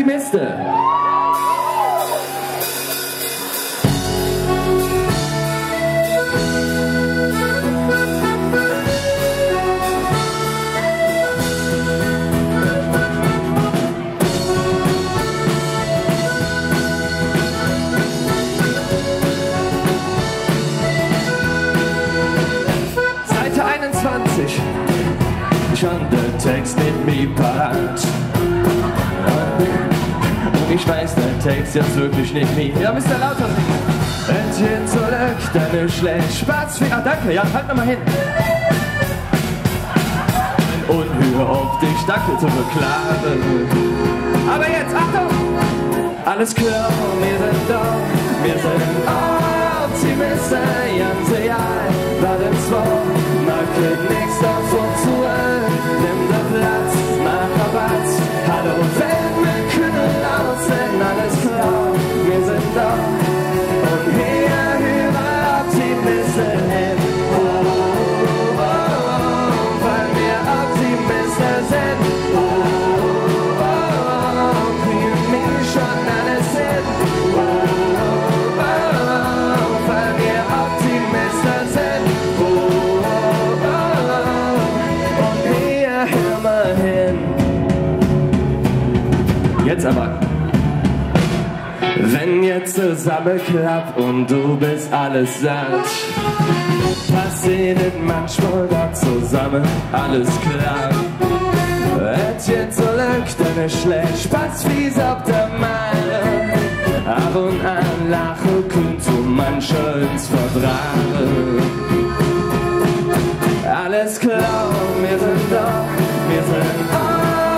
Optimiste. Seite 21. Schon der Text mit mir parat. Und ich weiß, der Text jetzt wirklich nicht mehr. Ja, Mr. Lauter singen. Entchen zurück, deine schlecht Spaß. Ah, danke, ja, halt nochmal hin. Und hör auf dich, danke zu beklagen. Aber jetzt, Achtung! Alles klar, wir sind da, wir sind Optimiste, ganz real. Waren zwar, man kriegt nichts davon zu. Nimm der Platz, mach Rabatt. Hallo Welt, wir können laut sein, alles klar, wir sind da. Und hier über Optimiste hin. Oh, oh, oh, weil wir Optimiste sind. Oh, oh, oh, kriegen wir schon alles hin. Oh, oh, oh, weil wir Optimiste sind. Oh, oh, oh, und hier hör mal hin. Jetzt aber. Wenn jetzt zusammen klappt und du bist alles satt, passiert manchmal da zusammen alles klar. Et jetzt zurück, deine schlecht Spaß wie's auf der Meile. Ab und an lache könnt du manche ins Vertragen. Alles klar, wir sind da, wir sind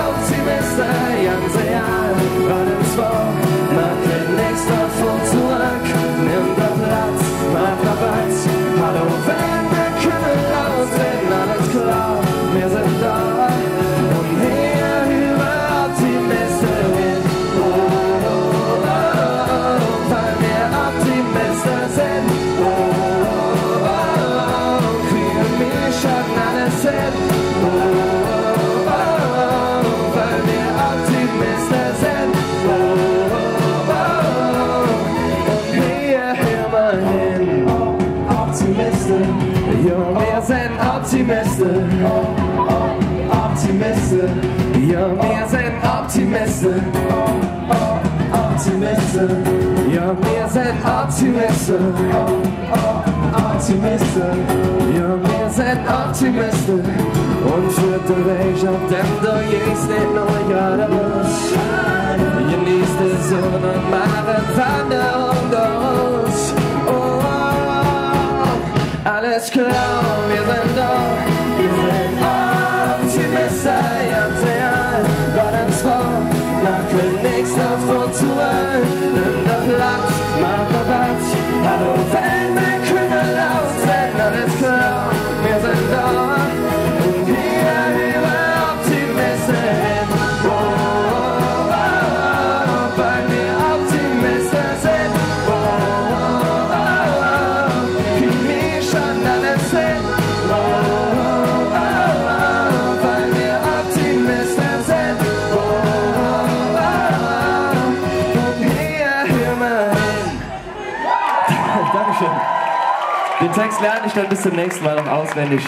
Optimiste, ganz real, waren zwar, man kriegt nichts davon zurück, nimm der Platz, mach Rabatt, hallo Welt, wir können laut sein, alles klar, wir sind da, und hier über Optimiste hin, oh, oh, oh, oh, weil wir Optimiste sind, oh, oh, oh, kriegen wir schon alles hin, oh, oh, oh, weil wir Optimiste sind, oh, oh, oh, und hier hör mal hin, Optimiste, ja, wir sind Optimiste, Optimiste, ja, wir sind Optimiste, Optimiste, ja, wir sind Optimiste, Optimiste, ja, wir sind Optimiste, und für den Weg auf dem du gehst nicht nur geradeaus, genießt die Sonne und mach eine Wanderung aus. Oh, oh, oh, alles klar, wir sind da, wir sind Optimiste, ganz real, waren zwar, man kriegt nichts davon zurück, nimm der Platz, mach Rabatt, hallo Welt, wir können laut sein, alles klar, wir sind da, und hier über Optimiste hin, oh, oh, oh, weil wir Optimiste sind, oh, oh, oh, kriegen wir schon alles hin, oh, oh, oh, weil wir Optimiste sind, oh, oh, oh, und hier hör mal hin. Dankeschön. Den Text lerne ich dann bis zum nächsten Mal noch auswendig.